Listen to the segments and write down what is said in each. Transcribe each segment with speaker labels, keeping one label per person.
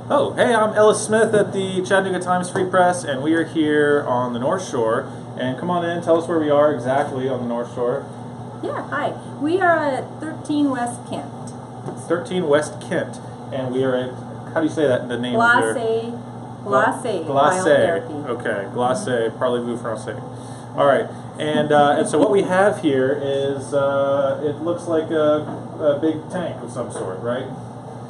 Speaker 1: Oh, hey, I'm Ellis Smith at the Chattanooga Times Free Press, and we are here on the North Shore. And come on in, tell us where we are exactly on the North Shore.
Speaker 2: Yeah, hi. We are at 13 West Kent.
Speaker 1: 13 West Kent, and we are at, how do you say that, the name of your...
Speaker 2: Glacé.
Speaker 1: Glacé. Okay, Glacé, Parlez-vous Français. All right, and so what we have here is, it looks like a big tank of some sort, right?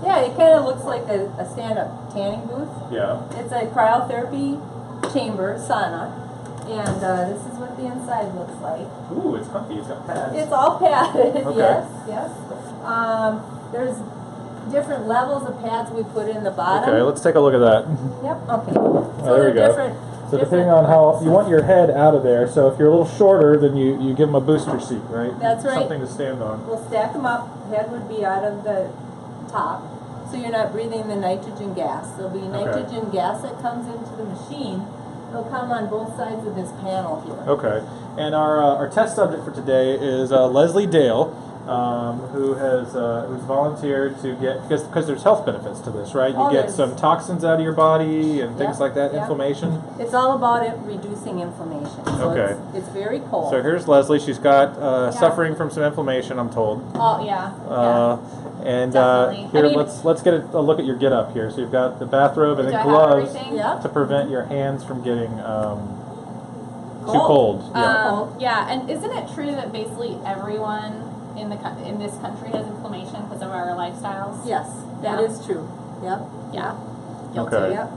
Speaker 2: Yeah, it kind of looks like a stand-up tanning booth.
Speaker 1: Yeah.
Speaker 2: It's a cryotherapy chamber, sauna, and this is what the inside looks like.
Speaker 1: Ooh, it's comfy. It's got pads.
Speaker 2: It's all padded.
Speaker 1: Okay.
Speaker 2: Yes. There's different levels of pads we put in the bottom.
Speaker 1: Okay, let's take a look at that.
Speaker 2: Yep. Okay. So
Speaker 1: there we go.
Speaker 2: different.
Speaker 1: So depending on how you want your head out of there, so if you're a little shorter, then you give them a booster seat, right?
Speaker 2: That's right.
Speaker 1: Something to stand on.
Speaker 2: We'll stack them up. Head would be out of the top, so you're not breathing the nitrogen gas. There'll be nitrogen gas that comes into the machine. It'll come on both sides of this panel here.
Speaker 1: Okay. And our test subject for today is Leslie Dale, who's volunteered to get, because there's health benefits to this, right? You get some toxins out of your body and things like that, inflammation.
Speaker 2: It's all about reducing inflammation. So it's very cold.
Speaker 1: So here's Leslie. She's got suffering from some inflammation, I'm told.
Speaker 3: Oh yeah.
Speaker 1: And
Speaker 3: Definitely.
Speaker 1: here, let's get a look at your get up here. So you've got the bathrobe and then gloves to prevent your hands from getting too cold.
Speaker 3: Yeah, and isn't it true that basically everyone in this country has inflammation because of our lifestyles?
Speaker 2: Yes, that is true. Yep.
Speaker 3: Yeah. Guilty.
Speaker 1: Okay.
Speaker 2: Yep.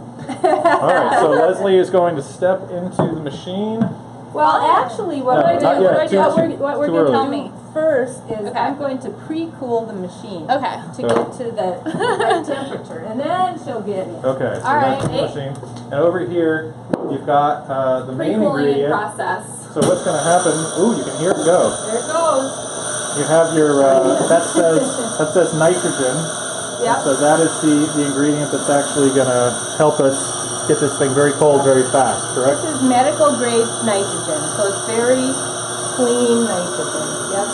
Speaker 1: All right. So Leslie is going to step into the machine.
Speaker 2: Well, actually, what we're going to do first is I'm going to pre-cool the machine to get to the right temperature, and then she'll get it.
Speaker 1: Okay, so
Speaker 3: all right.
Speaker 1: That's the machine. And over here, you've got the main ingredient.
Speaker 3: Process.
Speaker 1: So what's going to happen? Ooh, you can hear it go.
Speaker 2: There it goes.
Speaker 1: You have your that says nitrogen.
Speaker 2: Yeah.
Speaker 1: So that is the ingredient that's actually going to help us get this thing very cold very fast, correct?
Speaker 2: This is medical grade nitrogen, so it's very clean nitrogen. Yep.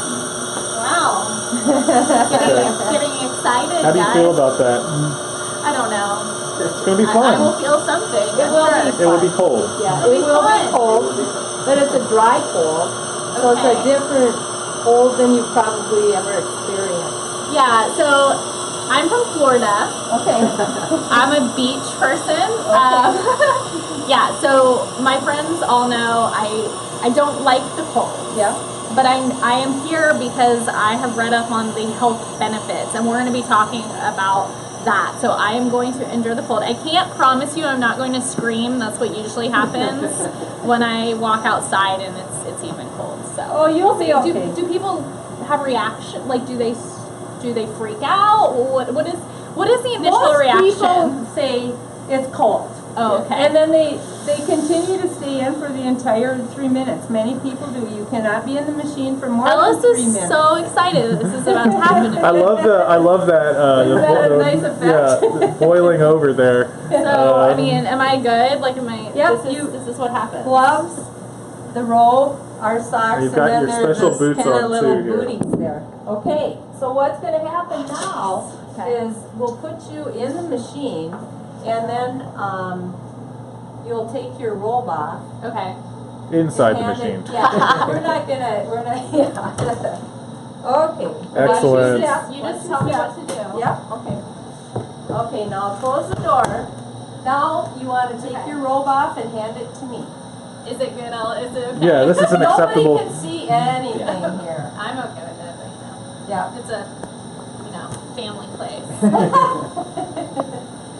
Speaker 3: Wow. Getting excited.
Speaker 1: How do you feel about that?
Speaker 3: I don't know.
Speaker 1: It's going to be fun.
Speaker 3: I will feel something.
Speaker 2: It will be fun.
Speaker 1: It will be cold.
Speaker 2: Yeah, it will be cold, but it's a dry cold, so it's a different cold than you've probably ever experienced.
Speaker 3: Yeah, so I'm from Florida.
Speaker 2: Okay.
Speaker 3: I'm a beach person. Yeah, so my friends all know I don't like the cold.
Speaker 2: Yeah.
Speaker 3: But I am here because I have read up on the health benefits, and we're going to be talking about that. So I am going to endure the cold. I can't promise you I'm not going to scream. That's what usually happens when I walk outside and it's even cold. So
Speaker 2: you'll be okay.
Speaker 3: Do people have reaction? Like, do they freak out? What is the initial reaction?
Speaker 2: Most people say it's cold.
Speaker 3: Oh, okay.
Speaker 2: And then they continue to stay in for the entire 3 minutes. Many people do. You cannot be in the machine for more than 3 minutes.
Speaker 3: Ellis is so excited this is about to happen.
Speaker 1: I love that.
Speaker 2: Isn't that a nice effect?
Speaker 1: Yeah, boiling over there.
Speaker 3: So I mean, am I good? Like, am I?
Speaker 2: Yep.
Speaker 3: This is what happens.
Speaker 2: Gloves, the robe, our socks,
Speaker 1: You've got
Speaker 2: and
Speaker 1: your
Speaker 2: then there's
Speaker 1: special
Speaker 2: this
Speaker 1: boots
Speaker 2: kind
Speaker 1: on
Speaker 2: of little
Speaker 1: too,
Speaker 2: booties there. Okay. So what's going to happen now is we'll put you in the machine, and then you'll take your robe off.
Speaker 3: Okay.
Speaker 1: Inside the machine.
Speaker 2: We're not. Yeah. Okay.
Speaker 1: Excellent.
Speaker 3: You just tell me what to do.
Speaker 2: Yep. Okay. Okay. Now close the door. Now you want to take your robe off and hand it to me.
Speaker 3: Is it good? Is it okay?
Speaker 1: Yeah, this is an acceptable.
Speaker 2: Nobody can see anything here.
Speaker 3: I'm okay with it right now.
Speaker 2: Yeah.
Speaker 3: It's a, family place.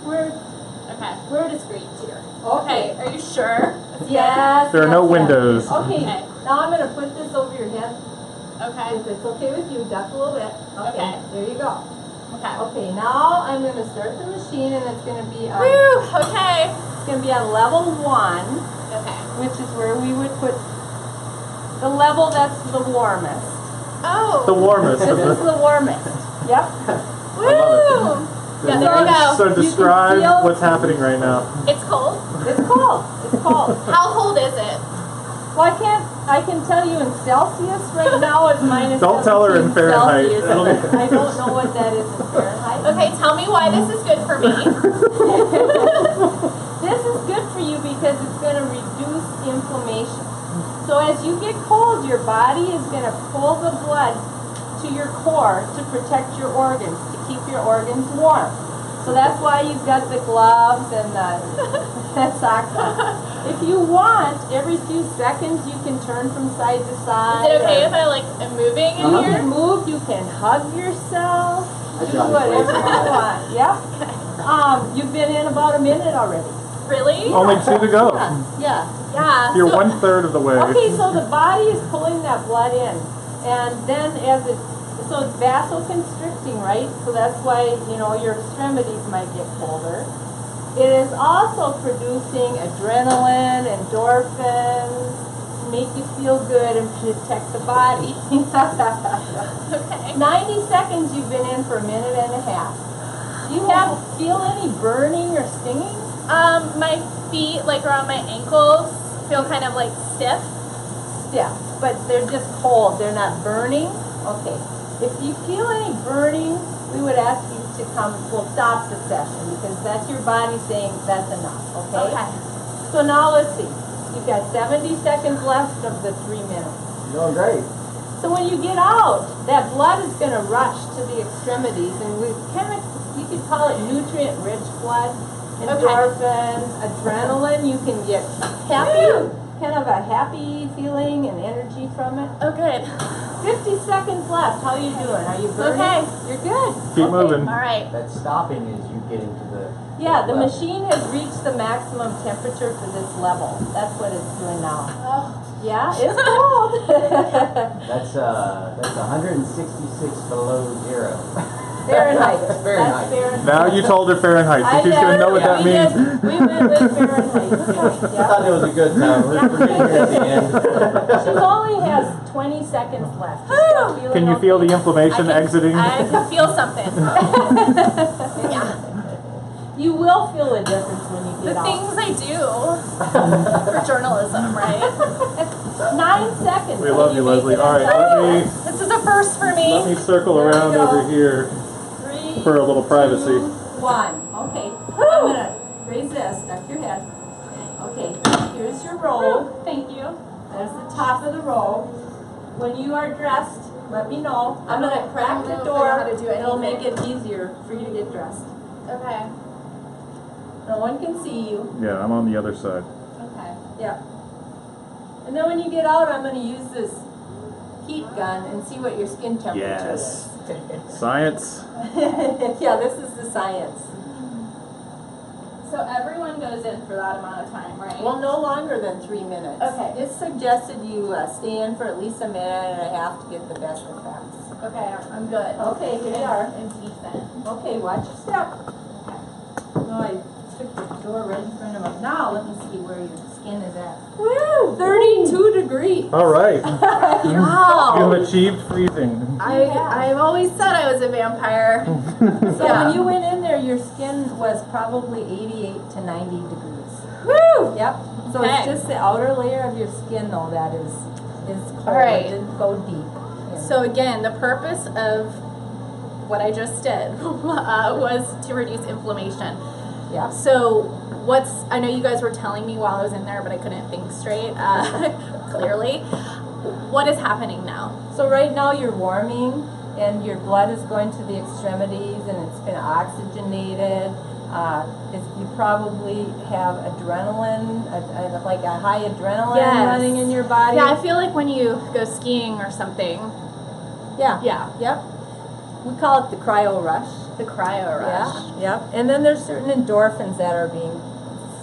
Speaker 3: We're discreet here.
Speaker 2: Okay.
Speaker 3: Are you sure?
Speaker 2: Yes.
Speaker 1: There are no windows.
Speaker 2: Okay. Now I'm going to put this over your head.
Speaker 3: Okay.
Speaker 2: If it's okay with you, duck a little bit. Okay. There you go.
Speaker 3: Okay.
Speaker 2: Okay. Now I'm going to start the machine, and it's going to be on.
Speaker 3: Woo! Okay.
Speaker 2: It's going to be on level 1.
Speaker 3: Okay.
Speaker 2: Which is where we would put the level that's the warmest.
Speaker 3: Oh.
Speaker 1: The warmest.
Speaker 2: This is the warmest. Yep.
Speaker 3: Woo! Yeah, there we go.
Speaker 1: So describe what's happening right now.
Speaker 3: It's cold.
Speaker 2: It's cold. It's cold.
Speaker 3: How cold is it?
Speaker 2: Well, I can't I can tell you in Celsius right now it's minus.
Speaker 1: Don't tell her in
Speaker 2: 17
Speaker 1: Fahrenheit.
Speaker 2: Celsius. I don't know what that is in Fahrenheit.
Speaker 3: Okay, tell me why this is good for me.
Speaker 2: This is good for you because it's going to reduce inflammation. So as you get cold, your body is going to pull the blood to your core to protect your organs, to keep your organs warm. So that's why you've got the gloves and the socks on. If you want, every few seconds you can turn from side to side.
Speaker 3: Is it okay if I like am moving in
Speaker 2: You
Speaker 3: here?
Speaker 2: can move, you can hug yourself,
Speaker 4: I
Speaker 2: do
Speaker 4: got it.
Speaker 2: whatever you want. Yep. You've been in about a minute already.
Speaker 3: Really?
Speaker 1: Only 2 to go.
Speaker 2: Yeah.
Speaker 3: Yeah.
Speaker 1: You're
Speaker 3: so-
Speaker 1: 1/3 of the way.
Speaker 2: Okay, so the body is pulling that blood in, and then so it's vasoconstricting, right? So that's why, your extremities might get colder. It is also producing adrenaline, endorphins, to make you feel good and protect the body.
Speaker 3: Okay.
Speaker 2: 90 seconds you've been in for a minute and a half. Do you feel any burning or stinging?
Speaker 3: My feet, like around my ankles, feel kind of like stiff.
Speaker 2: Yeah, but they're just cold. They're not burning. Okay. If you feel any burning, we would ask you to come. We'll stop the session because that's your body saying that's enough. Okay.
Speaker 3: Okay.
Speaker 2: So now let's see. You've got 70 seconds left of the 3 minutes.
Speaker 4: You're doing great.
Speaker 2: So when you get out, that blood is going to rush to the extremities, and you could call it nutrient-rich blood. Endorphins, adrenaline. You can get happy, kind of a happy feeling and energy from it.
Speaker 3: Oh, good.
Speaker 2: 50 seconds left. How you doing? Are you burning?
Speaker 3: Okay.
Speaker 2: You're good.
Speaker 1: Keep
Speaker 2: Okay.
Speaker 1: moving.
Speaker 3: All right.
Speaker 4: That stopping is you getting to the.
Speaker 2: Yeah, the
Speaker 4: level.
Speaker 2: machine has reached the maximum temperature for this level. That's what it's doing now.
Speaker 3: Oh.
Speaker 2: Yeah, it's cold.
Speaker 4: That's 166 below zero.
Speaker 2: Fahrenheit.
Speaker 4: Fahrenheit.
Speaker 2: That's Fahrenheit.
Speaker 1: Now you told her Fahrenheit, so she's gonna know what that
Speaker 2: we
Speaker 1: means.
Speaker 2: We went with Fahrenheit.
Speaker 4: I thought it was a good time. We're getting here at the end.
Speaker 2: She only has 20 seconds left. She's still feeling
Speaker 1: Can you feel the
Speaker 2: okay.
Speaker 1: inflammation exiting?
Speaker 3: I can feel something. Yeah.
Speaker 2: You will feel a difference when you
Speaker 3: The
Speaker 2: get out.
Speaker 3: things I do for journalism, right?
Speaker 2: 9 seconds.
Speaker 1: We love you, Leslie. All right,
Speaker 3: This is a first for
Speaker 1: let
Speaker 3: me.
Speaker 1: me circle
Speaker 2: There we
Speaker 1: around
Speaker 2: go.
Speaker 1: over here
Speaker 2: 3,
Speaker 1: for a little privacy.
Speaker 2: 2, 1. Okay. I'm gonna raise this. Duck your head. Okay. Here's your robe.
Speaker 3: Thank you.
Speaker 2: There's the top of the robe. When you are dressed, let me know. I'm gonna crack the
Speaker 3: I don't know
Speaker 2: door.
Speaker 3: how to do
Speaker 2: It'll
Speaker 3: anything.
Speaker 2: make it easier for you to get dressed.
Speaker 3: Okay.
Speaker 2: No one can see you.
Speaker 1: Yeah, I'm on the other side.
Speaker 3: Okay.
Speaker 2: Yeah. And then when you get out, I'm going to use this heat gun and see what your skin temperature
Speaker 1: Yes. Science.
Speaker 2: is. Yeah, this is the science.
Speaker 3: So everyone goes in for that amount of time, right?
Speaker 2: Well, no longer than 3 minutes.
Speaker 3: Okay.
Speaker 2: It's suggested you stay in for at least a minute and a half to get the best effects.
Speaker 3: Okay, I'm good.
Speaker 2: Okay, here you are.
Speaker 3: I'm decent.
Speaker 2: Okay, watch your step. No, I took the door right in front of me. Now let me see where your skin is at. Woo! 32 degrees.
Speaker 1: All right.
Speaker 3: Wow.
Speaker 1: You've achieved freezing.
Speaker 3: I've always said I was a vampire.
Speaker 2: So
Speaker 3: Yeah.
Speaker 2: when you went in there, your skin was probably 88 to 90 degrees.
Speaker 3: Woo!
Speaker 2: Yep. So
Speaker 3: Okay.
Speaker 2: it's just the outer layer of your skin, though, that is cold.
Speaker 3: All right.
Speaker 2: It didn't go deep. Yeah.
Speaker 3: So again, the purpose of what I just did was to reduce inflammation.
Speaker 2: Yeah.
Speaker 3: So I know you guys were telling me while I was in there, but I couldn't think straight, clearly. What is happening now?
Speaker 2: So right now you're warming, and your blood is going to the extremities, and it's been oxygenated. You probably have adrenaline, like a high adrenaline
Speaker 3: Yes.
Speaker 2: running in your body.
Speaker 3: Yeah, I feel like when you go skiing or something.
Speaker 2: Yeah.
Speaker 3: Yeah.
Speaker 2: Yep. We call it the cryo rush.
Speaker 3: The cryo rush.
Speaker 2: Yeah, yep. And then there's certain endorphins that are being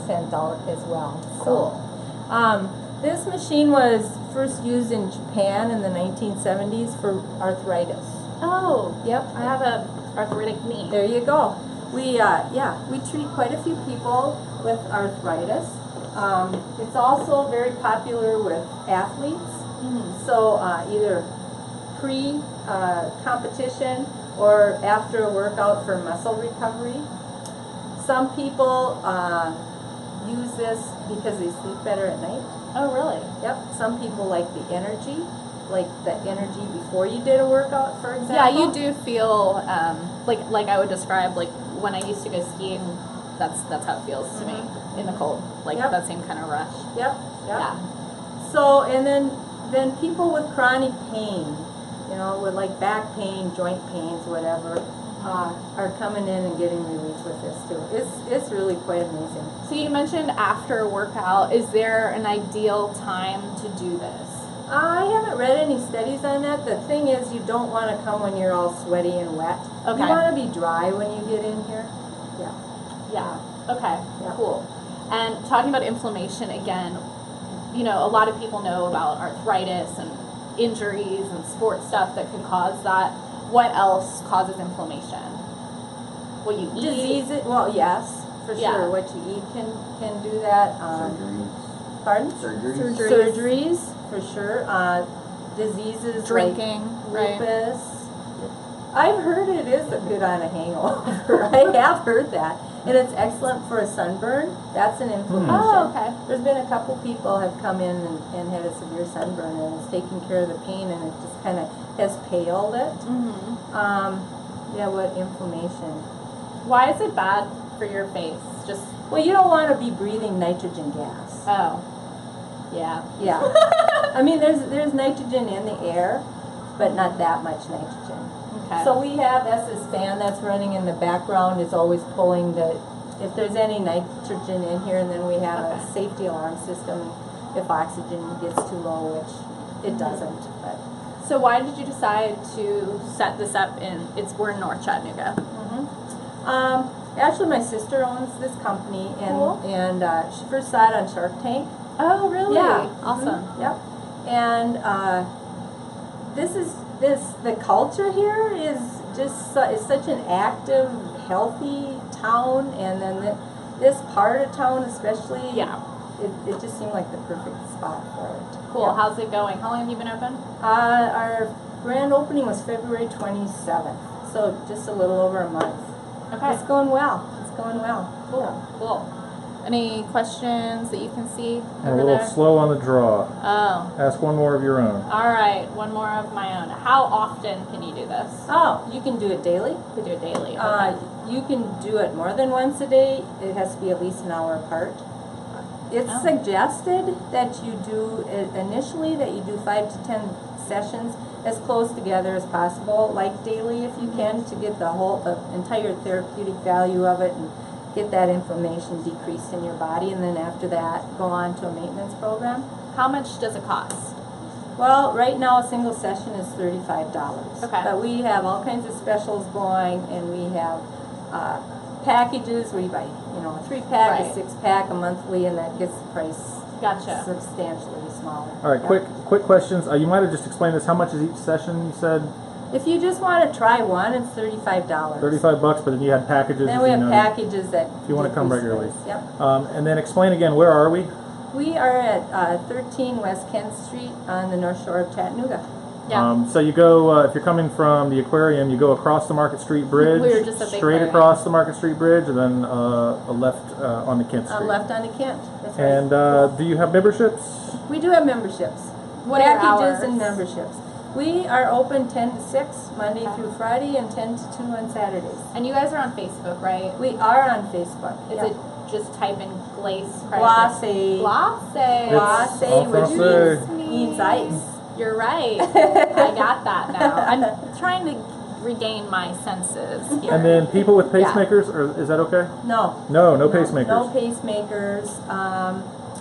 Speaker 2: sent out as well.
Speaker 3: Cool.
Speaker 2: So, this machine was first used in Japan in the 1970s for arthritis.
Speaker 3: Oh,
Speaker 2: Yep.
Speaker 3: I have a arthritic knee.
Speaker 2: There you go. We treat quite a few people with arthritis. It's also very popular with athletes.
Speaker 3: Mhm.
Speaker 2: So either pre-competition or after a workout for muscle recovery. Some people use this because they sleep better at night.
Speaker 3: Oh, really?
Speaker 2: Yep, some people like the energy before you did a workout, for example.
Speaker 3: Yeah, you do feel like I would describe like when I used to go skiing. That's how it feels to me in the cold, like
Speaker 2: Yep.
Speaker 3: that same kind of rush.
Speaker 2: Yep, yep.
Speaker 3: Yeah.
Speaker 2: So, and then people with chronic pain, you know, with like back pain, joint pains, whatever, are coming in and getting relief with this too. It's really quite amazing.
Speaker 3: So you mentioned after a workout. Is there an ideal time to do this?
Speaker 2: I haven't read any studies on that. The thing is, you don't want to come when you're all sweaty and wet.
Speaker 3: Okay.
Speaker 2: You want to be dry when you get in here. Yeah.
Speaker 3: Yeah. Okay.
Speaker 2: Yeah.
Speaker 3: Cool. And talking about inflammation again, you know, a lot of people know about arthritis and injuries and sports stuff that can cause that. What else causes inflammation? What you eat?
Speaker 2: Diseases. Well, yes, for
Speaker 3: Yeah.
Speaker 2: sure. What you eat can do that. Pardon?
Speaker 4: Surgeries.
Speaker 2: Surgeries, for sure. Diseases
Speaker 3: Drinking,
Speaker 2: like
Speaker 3: right?
Speaker 2: lupus. I've heard it is good on a hangover. I have heard that. And it's excellent for a sunburn. That's an inflammation.
Speaker 3: Oh, okay.
Speaker 2: There's been a couple people have come in and had a severe sunburn, and it's taking care of the pain, and it just kind of has paled it. Yeah, what inflammation?
Speaker 3: Why is it bad for your face? Just
Speaker 2: Well, you don't want to be breathing nitrogen gas.
Speaker 3: yeah.
Speaker 2: Yeah. I mean, there's nitrogen in the air, but not that much nitrogen.
Speaker 3: Okay.
Speaker 2: So we have this fan that's running in the background is always pulling if there's any nitrogen in here, and then we have
Speaker 3: Okay.
Speaker 2: a safety alarm system if oxygen gets too low, which it doesn't. But
Speaker 3: So why did you decide to set this up we're in North Chattanooga?
Speaker 2: actually, my sister owns this company, and
Speaker 3: Cool.
Speaker 2: she first saw it on Shark Tank.
Speaker 3: Oh, really?
Speaker 2: Yeah.
Speaker 3: Awesome.
Speaker 2: Yep. And the culture here is just is such an active, healthy town, and then this part of town especially.
Speaker 3: Yeah.
Speaker 2: It just seemed like the perfect spot for it.
Speaker 3: Cool.
Speaker 2: Yeah.
Speaker 3: How's it going? How long have you been open?
Speaker 2: Our grand opening was February 27th, so just a little over a month.
Speaker 3: Okay.
Speaker 2: It's going well. It's going well.
Speaker 3: Cool. Cool. Any questions that you can see
Speaker 1: I'm a
Speaker 3: over
Speaker 1: little
Speaker 3: there?
Speaker 1: slow on the draw.
Speaker 3: Oh.
Speaker 1: Ask one more of your own.
Speaker 3: All right. One more of my own. How often can you do this?
Speaker 2: Oh, you can do it daily.
Speaker 3: You could do it daily. Okay.
Speaker 2: You can do it more than once a day. It has to be at least an hour apart. It's
Speaker 3: Oh.
Speaker 2: suggested that you do initially that you do 5 to 10 sessions as close together as possible, like daily if you can, to get the entire therapeutic value of it and get that inflammation decreased in your body, and then after that go on to a maintenance program.
Speaker 3: How much does it cost?
Speaker 2: Well, right now a single session is $35.
Speaker 3: Okay.
Speaker 2: But we have all kinds of specials going, and we have packages where you buy, a 3-pack,
Speaker 3: Right.
Speaker 2: a 6-pack, a monthly, and that gets the price
Speaker 3: Gotcha.
Speaker 2: substantially smaller.
Speaker 1: All right,
Speaker 2: Yeah.
Speaker 1: quick questions. You might have just explained this. How much is each session? You said
Speaker 2: If you just want to try one, it's $35.
Speaker 1: $35, but then you had packages.
Speaker 2: Then we have
Speaker 1: you know,
Speaker 2: packages that
Speaker 1: if you wanna come
Speaker 2: decrease
Speaker 1: regularly.
Speaker 2: price. Yep.
Speaker 1: And then explain again. Where are we?
Speaker 2: We are at 13 West Kent Street on the North Shore of Chattanooga.
Speaker 3: Yeah.
Speaker 1: So you go if you're coming from the aquarium, you go across the Market Street Bridge,
Speaker 3: We were just at the
Speaker 1: straight
Speaker 3: aquarium.
Speaker 1: across the Market Street Bridge, and then a left on the Kent Street.
Speaker 2: Left on the Kent. That's right.
Speaker 1: And do you have memberships?
Speaker 2: We do have memberships.
Speaker 3: What are your
Speaker 2: Packages
Speaker 3: hours?
Speaker 2: and memberships. We are open 10 to 6 Monday
Speaker 3: Okay.
Speaker 2: through Friday, and 10 to 2 on Saturdays.
Speaker 3: And you guys are on Facebook, right?
Speaker 2: We are on Facebook.
Speaker 3: Is
Speaker 2: yeah.
Speaker 3: it just type in Glace
Speaker 2: Glace?
Speaker 3: Glace.
Speaker 2: Glace,
Speaker 1: en
Speaker 2: which
Speaker 1: français.
Speaker 2: means ice.
Speaker 3: You're right. I got that now. I'm trying to regain my senses here.
Speaker 1: And then people with
Speaker 3: Yeah.
Speaker 1: pacemakers, or is that okay?
Speaker 2: No.
Speaker 1: No pacemakers.
Speaker 2: No pacemakers.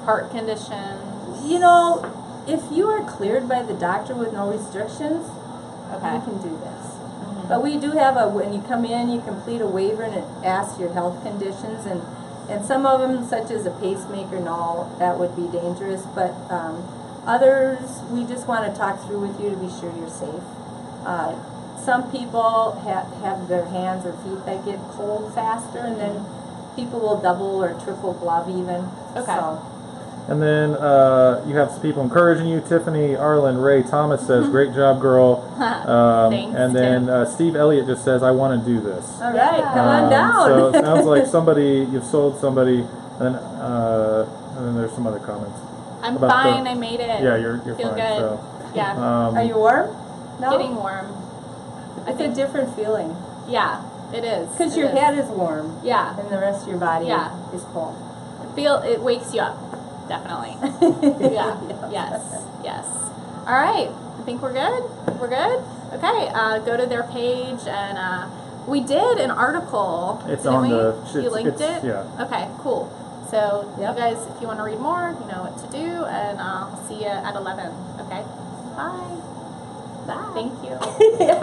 Speaker 3: Heart conditions.
Speaker 2: If you are cleared by the doctor with no restrictions,
Speaker 3: Okay.
Speaker 2: you can do this. But we do have when you come in, you complete a waiver and it asks your health conditions, and some of them, such as a pacemaker, no, that would be dangerous, but others, we just want to talk through with you to be sure you're safe. Some people have their hands or feet that get cold faster, and then people will double or triple glove even.
Speaker 3: Okay.
Speaker 2: So,
Speaker 1: And then you have some people encouraging you. Tiffany, Arlen, Ray, Thomas says, "Great job, girl."
Speaker 3: Thanks,
Speaker 1: and then Steve Elliott just says, "I want to do this."
Speaker 2: all right,
Speaker 3: Yeah.
Speaker 2: come on down.
Speaker 1: So it sounds like you've sold somebody, and then there's some other comments.
Speaker 3: I'm
Speaker 1: about
Speaker 3: fine.
Speaker 1: the-
Speaker 3: I made it.
Speaker 1: Yeah, you're
Speaker 3: Feel
Speaker 1: fine.
Speaker 3: good.
Speaker 1: So,
Speaker 3: Yeah.
Speaker 2: Are you warm? No?
Speaker 3: Getting warm. I
Speaker 2: It's a
Speaker 3: think.
Speaker 2: different feeling.
Speaker 3: Yeah, it is.
Speaker 2: Because
Speaker 3: It
Speaker 2: your
Speaker 3: is.
Speaker 2: head is warm
Speaker 3: Yeah.
Speaker 2: and the rest of your body
Speaker 3: Yeah.
Speaker 2: is cold.
Speaker 3: It wakes you up. Definitely. Yeah. Yes. Yes. All right. I think we're good. We're good. Okay. Go to their page and we did an article.
Speaker 1: It's
Speaker 3: didn't
Speaker 1: on
Speaker 3: we?
Speaker 1: the-
Speaker 3: You
Speaker 1: it's-
Speaker 3: linked
Speaker 1: it's-
Speaker 3: it.
Speaker 1: yeah.
Speaker 3: Okay. Cool. So
Speaker 2: Yep.
Speaker 3: you guys, if you want to read more, you know what to do, and I'll see you at 11. Okay. Bye. Bye. Thank you.